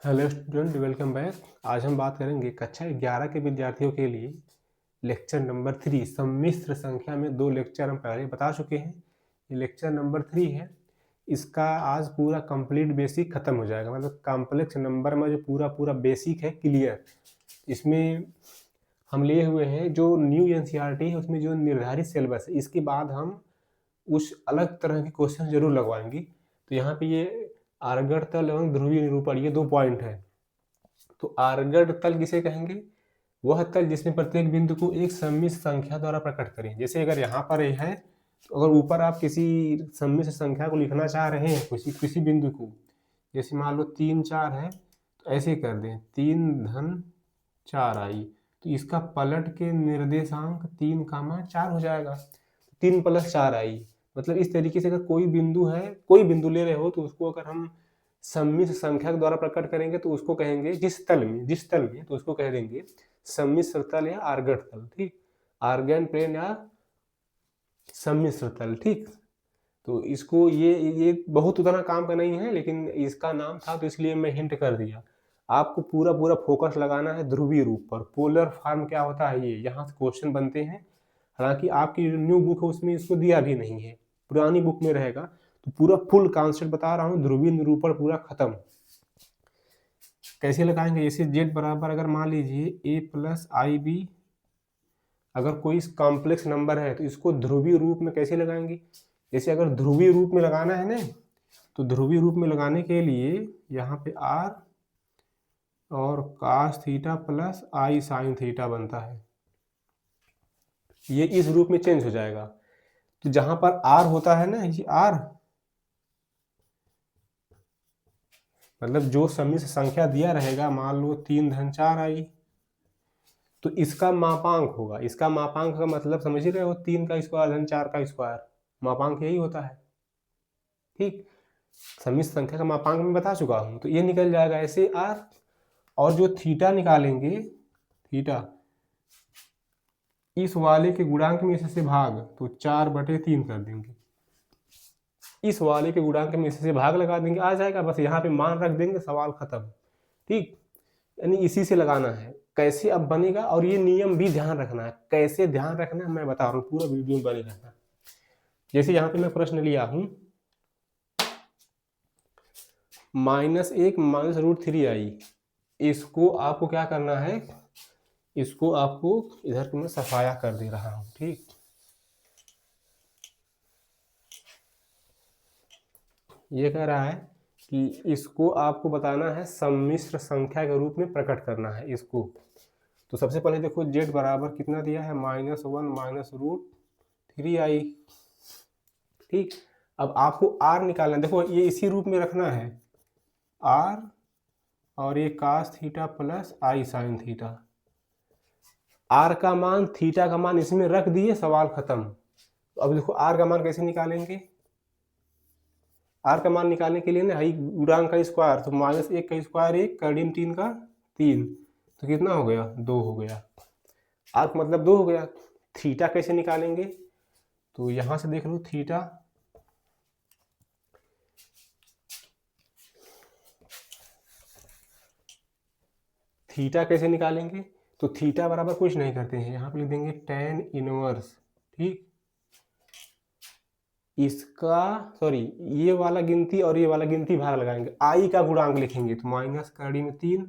Hello student, welcome back. आज हम बात करेंगे कक्षा 11 के विद्यार्थियों के लिए लेक्चर नंबर 3 सम्मिश्र संख्या में 2 लेक्चर हम पहले बता चुके हैं। ये लेक्चर नंबर 3 है। इसका आज पूरा कंप्लीट बेसिक खत्म हो जाएगा, मतलब कॉम्प्लेक्स नंबर में जो पूरा बेसिक है क्लियर। इसमें हम लिए हुए हैं जो न्यू एनसीईआरटी है, उसमें जो निर्धारित सिलेबस है, इसके बाद हम उस अलग तरह के क्वेश्चन जरूर लगवाएंगे। तो यहाँ पे ये आर्गड़ तल एवं ध्रुवीय निरूपण, ये 2 पॉइंट है। तो आर्गड़ तल किसे कहेंगे? वह तल जिसमें प्रत्येक बिंदु को एक सम्मिश्र संख्या द्वारा प्रकट करें। जैसे अगर यहाँ पर ये है, तो अगर ऊपर आप किसी सम्मिश्र संख्या को लिखना चाह रहे हैं किसी बिंदु को, जैसे मान लो 3 4 है, तो ऐसे कर दें 3 धन 4 आई, तो इसका पलट के निर्देशांक 3 कामा 4 हो जाएगा। 3 प्लस 4 आई, मतलब इस तरीके से अगर कोई बिंदु है, कोई बिंदु ले रहे हो, तो उसको अगर हम सम्मिश्र संख्या के द्वारा प्रकट करेंगे तो उसको कहेंगे जिस तल में तो उसको कह देंगे सम्मिश्र तल या आर्गड़ तल। ठीक, आर्गन प्लेन या सम्मिश्र तल। ठीक, तो इसको ये बहुत उतना काम का नहीं है, लेकिन इसका नाम था तो इसलिए मैं हिंट कर दिया। आपको पूरा फोकस लगाना है ध्रुवीय रूप पर। पोलर फॉर्म क्या होता है, ये यहाँ से क्वेश्चन बनते हैं। हालांकि आपकी जो न्यू बुक है उसमें इसको दिया भी नहीं है, पुरानी बुक में रहेगा। तो पूरा फुल कॉन्सेप्ट बता रहा हूँ, ध्रुवीय निरूपण पूरा खत्म। कैसे लगाएंगे? जैसे z बराबर अगर मान लीजिए a प्लस आई बी, अगर कोई कॉम्प्लेक्स नंबर है तो इसको ध्रुवीय रूप में कैसे लगाएंगे? जैसे अगर ध्रुवीय रूप में लगाना है ना, तो ध्रुवीय रूप में लगाने के लिए यहाँ पे r और cos थीटा प्लस आई साइन थीटा बनता है। ये इस रूप में चेंज हो जाएगा। तो जहां पर r होता है ना, ये r मतलब जो सम्मिश्र संख्या दिया रहेगा, मान लो 3 धन 4 आई, तो इसका मापांक होगा। इसका मापांक का मतलब समझ ही रहे हो, 3 का स्क्वायर धन 4 का स्क्वायर, मापांक यही होता है। ठीक, सम्मिश्र संख्या का मापांक मैं बता चुका हूं, तो ये निकल जाएगा ऐसे r। और जो थीटा निकालेंगे, थीटा इस वाले के गुणांक में इससे भाग, तो 4/3 कर देंगे। इस वाले के गुणांक में इससे भाग लगा देंगे, आ जाएगा। बस यहाँ पे मान रख देंगे, सवाल खत्म। ठीक, यानी इसी से लगाना है। कैसे अब बनेगा, और ये नियम भी ध्यान रखना है। कैसे ध्यान रखना है मैं बता रहा हूँ, पूरा वीडियो में बने रहना। जैसे यहाँ पे मैं प्रश्न लिया हूँ, -1 -√3 आई, इसको आपको क्या करना है, इसको आपको इधर मैं सफाया कर दे रहा हूँ। ठीक, ये कह रहा है कि इसको आपको बताना है सम्मिश्र संख्या के रूप में प्रकट करना है इसको। तो सबसे पहले देखो z बराबर कितना दिया है, -1 -√3 आई। ठीक, अब आपको r निकालना है। देखो ये इसी रूप में रखना है, r और ये cos थीटा प्लस आई साइन थीटा। r का मान थीटा का मान इसमें रख दिए, सवाल खत्म। तो अब देखो r का मान कैसे निकालेंगे। r का मान निकालने के लिए ना हाई गुणांक का स्क्वायर, तो -1 का स्क्वायर 1, करीम 3 का 3, तो कितना हो गया, 2 हो गया। r का मतलब 2 हो गया। थीटा कैसे निकालेंगे, तो यहां से देख लो थीटा, थीटा कैसे निकालेंगे, तो थीटा बराबर कुछ नहीं करते हैं, यहाँ पे लिख देंगे tan इनवर्स। ठीक, इसका सॉरी ये वाला गिनती और ये वाला गिनती भाग लगाएंगे, आई का गुणांक लिखेंगे, तो -3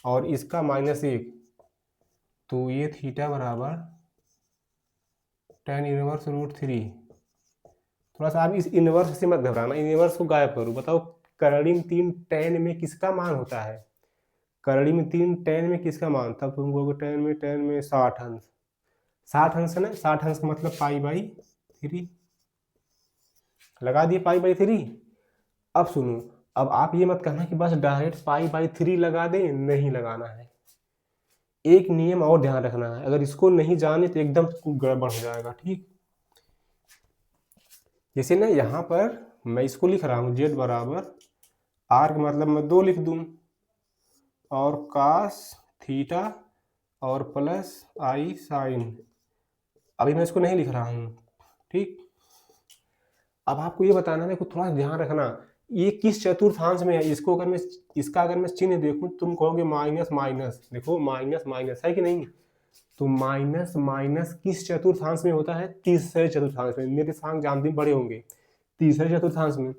और इसका -1, तो ये थीटा बराबर tan इनवर्स √3। थोड़ा सा आप इस इनवर्स से मत घबराना, इनवर्स को गायब करो। बताओ करीब 3 tan में किसका मान होता है, करीब 3 tan में किसका मान, तब तुम कहोगे tan में 60 अंश। 60 अंश है ना, 60 अंश का मतलब π/3, लगा दिए π/3। अब सुनो, अब आप ये मत कहना कि बस डायरेक्ट π/3 लगा दें, नहीं लगाना है। एक नियम और ध्यान रखना है, अगर इसको नहीं जाने तो एकदम गड़बड़ हो जाएगा। ठीक, जैसे ना यहाँ पर मैं इसको लिख रहा हूँ z बराबर r का मतलब मैं 2 लिख दूँ, और cos थीटा और प्लस आई साइन, अभी मैं इसको नहीं लिख रहा हूँ। ठीक, अब आपको ये बताना है, थोड़ा ध्यान रखना, ये किस चतुर्थांश में है, इसको अगर मैं इसका अगर मैं चिन्ह देखूं, तुम कहोगे माइनस माइनस, देखो माइनस माइनस है कि नहीं, तो माइनस माइनस किस चतुर्थांश में होता है, तीसरे चतुर्थांश में। मेरे सांग जानते बड़े होंगे, तीसरे चतुर्थांश में।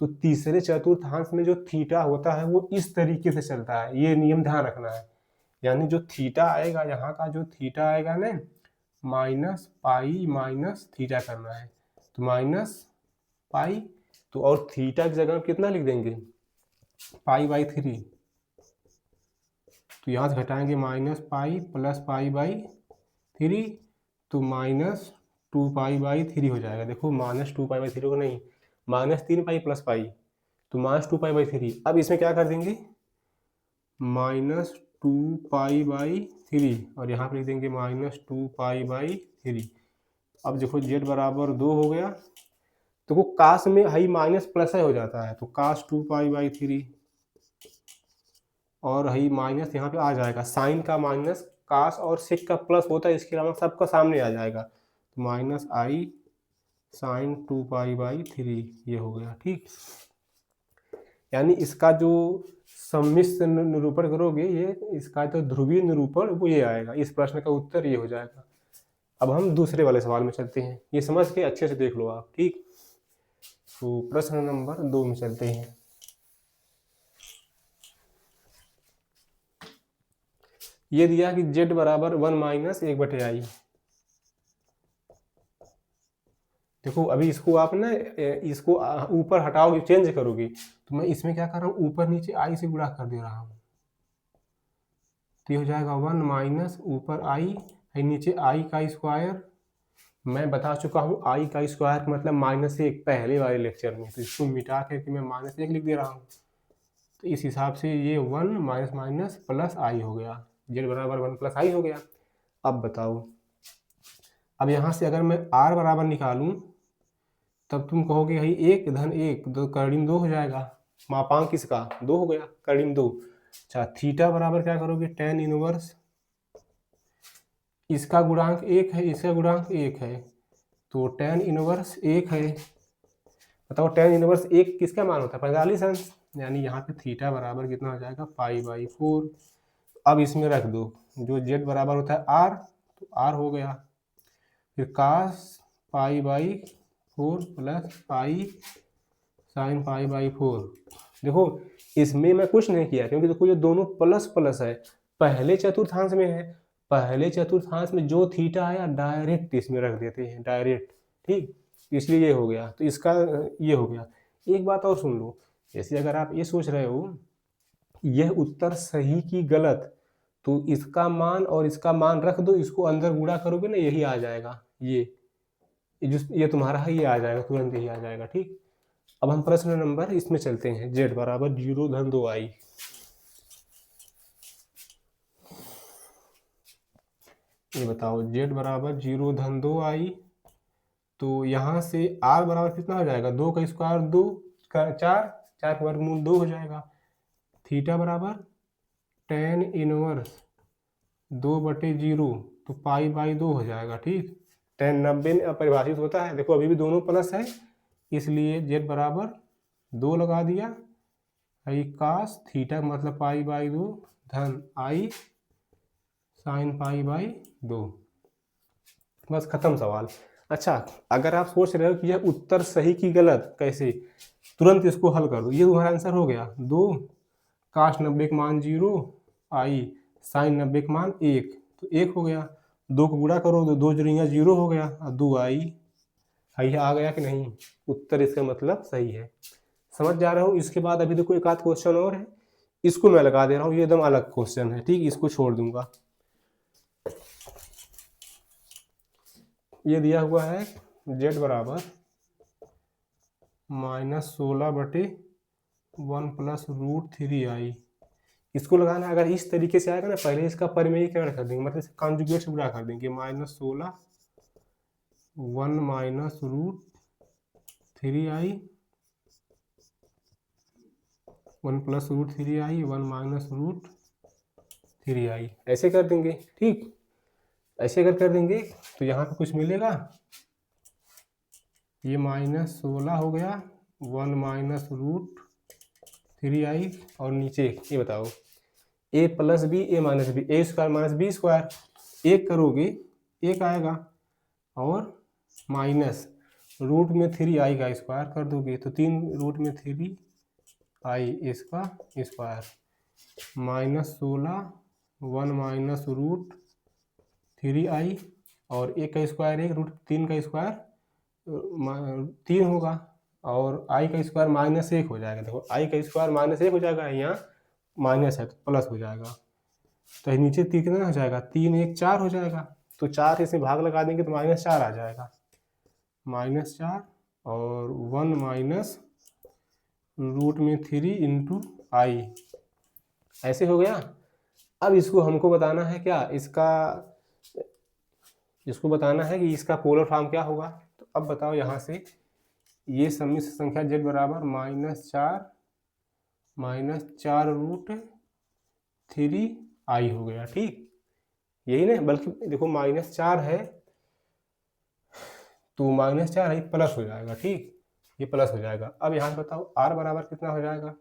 तो तीसरे चतुर्थांश में जो थीटा होता है वो इस तरीके से चलता है, ये नियम ध्यान रखना है। यानी जो थीटा आएगा, यहाँ का जो थीटा आएगा ना, माइनस पाई माइनस थीटा करना है, तो माइनस पाई, तो और थीटा की जगह कितना लिख देंगे, पाई बाई 3, तो यहाँ से घटाएंगे minus pi plus pi by 3, तो माइनस 2 पाई बाई 3 हो जाएगा। देखो माइनस 2 पाई बाई 3 को नहीं, माइनस 3 पाई प्लस पाई, तो माइनस 2 पाई बाई 3। अब इसमें क्या कर देंगे, माइनस 2 पाई बाई 3, और यहाँ पर लिख देंगे माइनस 2 पाई बाई 3। अब देखो जेड बराबर 2 हो गया, तो वो काश में हाई माइनस प्लस हो जाता है, तो काश 2 पाई बाई 3, और हाई माइनस यहाँ पे आ जाएगा, साइन का माइनस काश और सेक का प्लस होता है, इसके अलावा सबका सामने आ जाएगा, तो minus i sine 2 pi by 3, ये हो गया। ठीक, यानी इसका जो सम्मिश्र निरूपण करोगे, ये इसका जो ध्रुवीय निरूपण वो ये आएगा, इस प्रश्न का उत्तर ये हो जाएगा। अब हम दूसरे वाले सवाल में चलते हैं, ये समझ के अच्छे से देख लो आप। ठीक, तो प्रश्न नंबर 2 में चलते हैं। ये दिया कि z बराबर 1 माइनस 1/i। देखो अभी इसको आप ना इसको ऊपर हटाओगे, चेंज करोगे, तो मैं इसमें क्या कर रहा हूँ, ऊपर नीचे i से गुणा कर दे रहा हूँ, तो ये हो जाएगा 1 माइनस ऊपर i है नीचे i का स्क्वायर। मैं बता चुका हूँ i का स्क्वायर मतलब -1 पहले वाले लेक्चर में, तो इसको मिटा करके मैं -1 लिख दे रहा हूँ। तो इस हिसाब से ये 1 माइनस माइनस प्लस i हो गया, z बराबर 1 प्लस i हो गया। अब बताओ, अब यहाँ से अगर मैं r बराबर निकालूं, तब तुम कहोगे भाई 1 धन 1 2 कर्णिम 2 हो जाएगा, मापांक किसका 2 हो गया, कर्णिम 2। अच्छा, थीटा बराबर क्या करोगे, tan इनवर्स, इसका गुणांक 1 है, इसका गुणांक 1 है, तो tan इनवर्स 1 है। बताओ tan इनवर्स 1 किसका मान होता है, 45 अंश, यानी यहाँ पे थीटा बराबर कितना हो जाएगा, पाई बाई 4। अब इसमें रख दो, जो z बराबर होता है r, तो r हो गया, फिर cos pi by 4 plus pi sine pi by 4। देखो इसमें मैं कुछ नहीं किया, क्योंकि देखो ये दोनों प्लस प्लस है, पहले चतुर्थांश में है, पहले चतुर्थांश में जो थीटा आया डायरेक्ट इसमें रख देते हैं, डायरेक्ट। ठीक, इसलिए ये हो गया, तो इसका ये हो गया। एक बात और सुन लो, जैसे अगर आप ये सोच रहे हो यह उत्तर सही की गलत, तो इसका मान और इसका मान रख दो, इसको अंदर गुणा करोगे ना, यही आ जाएगा, ये तुम्हारा है, ये आ जाएगा, तुरंत यही आ जाएगा। ठीक, अब हम प्रश्न नंबर इसमें चलते हैं, z बराबर 0 धन 2i। ये बताओ z बराबर 0 धन 2i, तो यहाँ से r बराबर कितना हो जाएगा, 2 का स्क्वायर 2 का 4, 4 का वर्गमूल 2 हो जाएगा। थीटा बराबर tan इनवर्स 2/0, तो पाई बाई 2 हो जाएगा। ठीक, tan 90 में अपरिभाषित होता है, देखो अभी भी दोनों प्लस है, इसलिए z बराबर 2 लगा दिया, आई कास थीटा मतलब पाई बाई 2 धन आई साइन पाई बाई 2, बस खत्म सवाल। अच्छा, अगर आप सोच रहे हो कि यह उत्तर सही की गलत, कैसे, तुरंत इसको हल कर दो, ये तुम्हारा आंसर हो गया। 2 काश 90 का मान 0, आई साइन 90 का मान 1, तो 1 हो गया। 2 को गुणा करो तो 2 जोड़ियाँ 0 हो गया, और 2 आई आ गया कि नहीं, उत्तर इसका मतलब सही है। समझ जा रहा हूँ। इसके बाद अभी देखो एक आध क्वेश्चन और है, इसको मैं लगा दे रहा हूँ, ये एकदम अलग क्वेश्चन है। ठीक, इसको छोड़ दूंगा। ये दिया हुआ है z बराबर -16/1 प्लस √3i, इसको लगाना अगर इस तरीके से आएगा ना, पहले इसका परिमेयीकरण कर देंगे, मतलब कॉन्जुगेट से गुणा कर देंगे, -16 1 minus √3i 1 plus √3i 1 minus √3i, ऐसे कर देंगे। ठीक, ऐसे अगर कर देंगे तो यहाँ पे कुछ मिलेगा, ये -16 हो गया 1 माइनस रूट 3i और नीचे ये बताओ a plus b a minus b, a square minus b square, एक करोगे एक आएगा और माइनस रूट में 3i का स्क्वायर कर दोगे तो 3 रूट में 3i इसका square minus 16 1 minus root 3i और एक का स्क्वायर एक रूट 3 का स्क्वायर 3 होगा और i का स्क्वायर माइनस 1 हो जाएगा। देखो i का स्क्वायर माइनस 1 हो जाएगा, यहाँ माइनस है तो प्लस हो जाएगा, तो नीचे कितना हो जाएगा 3 1 4 हो जाएगा, तो 4 इसमें भाग लगा देंगे तो -4 आ जाएगा, -4 और 1 माइनस रूट में 3 इंटू आई, ऐसे हो गया। अब इसको हमको बताना है क्या, इसको बताना है कि इसका पोलर फॉर्म क्या होगा। तो अब बताओ यहाँ से ये सम्मिश्र संख्या z बराबर -4 रूट 3i हो गया, ठीक यही ना, बल्कि देखो -4 है तो -4 है प्लस हो जाएगा, ठीक ये प्लस हो जाएगा। अब यहाँ से बताओ r बराबर कितना हो जाएगा,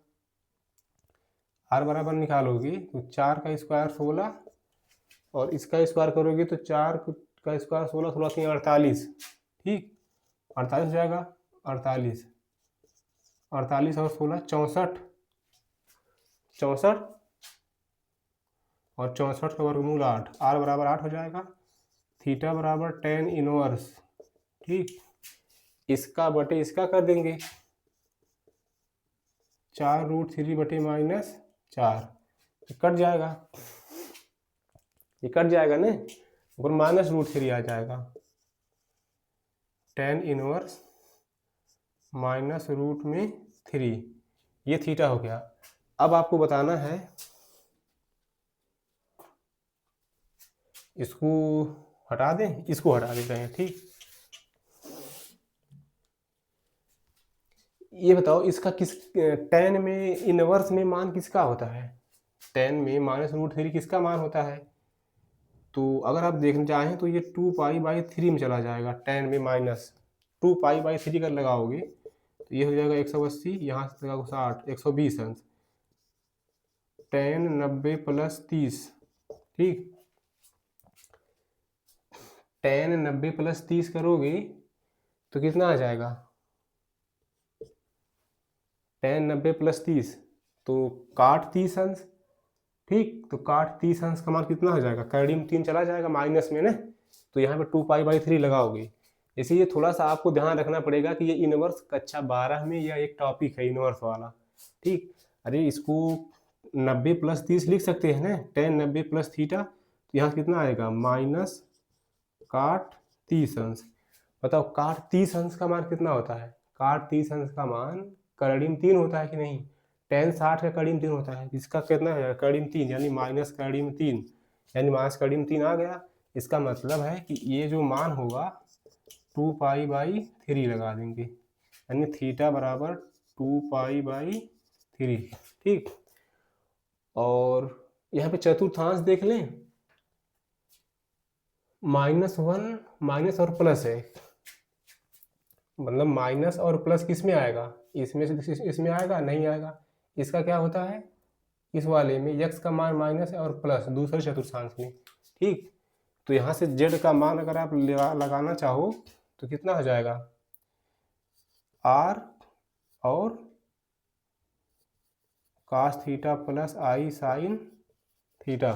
r बराबर निकालोगे तो 4 का स्क्वायर 16 और इसका स्क्वायर करोगे तो 4 का स्क्वायर 16 16 3 48, ठीक 48 हो जाएगा, 48 और 16 64 और 64 का वर्गमूल 8, r बराबर 8 हो जाएगा, थीटा बराबर tan इनवर्स, ठीक इसका बटे इसका कर देंगे 4 रूट 3 बटे -4 कट जाएगा, ये कट जाएगा ना, ऊपर माइनस रूट 3 आ जाएगा, tan इनवर्स माइनस रूट में 3, ये थीटा हो गया। अब आपको बताना है इसको हटा दें, इसको हटा देते हैं, ठीक ये बताओ इसका किस tan में इनवर्स में मान किसका होता है, tan में -√3 किसका मान होता है, तो अगर आप देखना चाहें तो ये 2π/3 में चला जाएगा, tan में -2π/3 कर लगाओगे तो ये हो जाएगा 180, यहाँ से लगाओ 60 120 अंश, tan 90 + 30, ठीक tan 90 + 30 करोगे तो कितना आ जाएगा, tan 90 + 30 तो काट 30 अंश, ठीक तो काट 30 अंश का मान कितना हो जाएगा, करड़ी में 3 चला जाएगा माइनस में ना, तो यहाँ पे 2π/3 लगाओगे। इसलिए थोड़ा सा आपको ध्यान रखना पड़ेगा कि ये इनवर्स कक्षा 12 में यह एक टॉपिक है इनवर्स वाला, ठीक अरे इसको 90 + 30 लिख सकते हैं ना, tan 90 + थीटा, तो यहाँ कितना आएगा माइनस काट 30 अंश। बताओ काट 30 अंश का मान कितना होता है, काट 30 अंश का मान करड़ी में 3 होता है कि नहीं, tan 60 का कड़ी में 3 होता है, इसका कितना है कड़ी में 3 यानी माइनस कड़ी में 3 यानी माइनस कड़ी में 3 आ गया। इसका मतलब है कि ये जो मान होगा 2π/3 लगा देंगे, यानी थीटा बराबर 2π/3, ठीक और यहाँ पे चतुर्थांश देख लें, -1 माइनस और प्लस है, मतलब माइनस और प्लस किस में आएगा, इसमें से इसमें आएगा नहीं आएगा, इसका क्या होता है इस वाले में x का मान माइनस है और प्लस दूसरे चतुर्थांश में, ठीक तो यहाँ से z का मान अगर आप लगाना चाहो तो कितना हो जाएगा r और cos theta + i sin theta,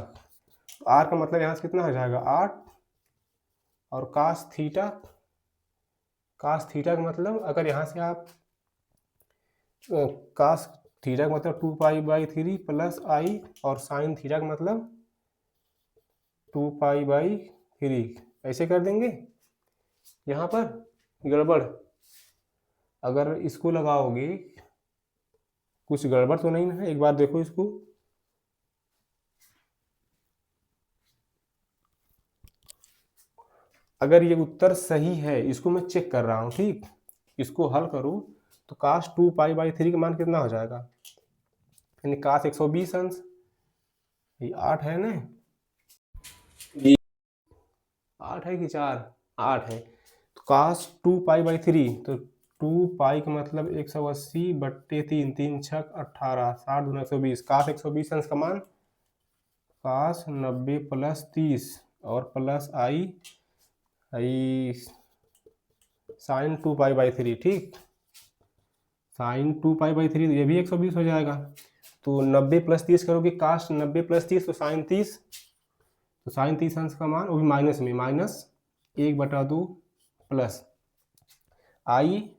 r का मतलब यहाँ से कितना हो जाएगा 8 और cos थीटा का मतलब अगर यहाँ से आप cos थीटा का मतलब 2π/3 + i और sin थीटा का मतलब 2π/3 ऐसे कर देंगे। यहाँ पर गड़बड़ अगर इसको लगाओगे कुछ गड़बड़ तो नहीं है, एक बार देखो इसको, अगर ये उत्तर सही है इसको मैं चेक कर रहा हूँ, ठीक इसको हल करूँ तो cos 2π/3 का मान कितना हो जाएगा, यानी cos 120 अंश, ये 8 है ना, 8 है कि 4 8 है, तो cos 2π/3 तो 2 पाई का मतलब 180/3, 3 छक 18, 60 दूना 120, काश 120 अंश का मान, काश 90 + 30 और प्लस आई साइन 2π/3, ठीक, साइन 2π/3, ये भी 120 हो जाएगा। तो 90 + 30 करोगे, काश 90 + 30 तो साइन 30, तो साइन 30 अंश का मान, वो भी माइनस में, -1/2 प्लस आई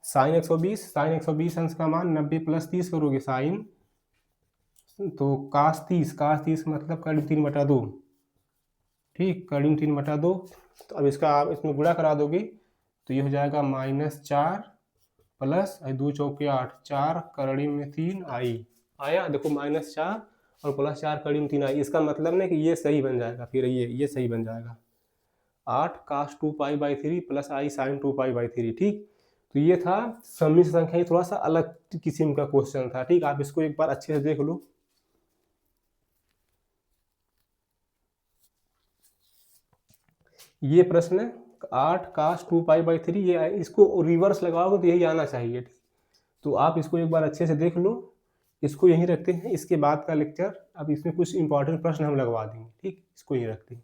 साइन 120 अंश का मान 90 + 30 करोगे साइन, तो काश 30 मतलब करीब 3/2, ठीक, करीब 3/2। तो अब इसका आप इसमें गुणा करा दोगे तो ये हो जाएगा -4 प्लस 2 चौके 8, 4 करीब में 3 आई, आया, देखो -4 और +4 करीब में 3 आई, इसका मतलब ना कि ये सही बन जाएगा, फिर ये सही बन जाएगा, 8 cos 2π/3 प्लस आई साइन 2π/3, ठीक। तो ये था सम्मिश्र संख्या, थोड़ा सा अलग किस्म का क्वेश्चन था, ठीक, आप इसको एक बार अच्छे से देख लो। ये प्रश्न 8 cos 2π/3, ये इसको रिवर्स लगाओगे तो यही आना चाहिए, ठीक। तो आप इसको एक बार अच्छे से देख लो, इसको यहीं रखते हैं, इसके बाद का लेक्चर अब इसमें कुछ इंपॉर्टेंट प्रश्न हम लगवा देंगे, ठीक, इसको यहीं रखते हैं।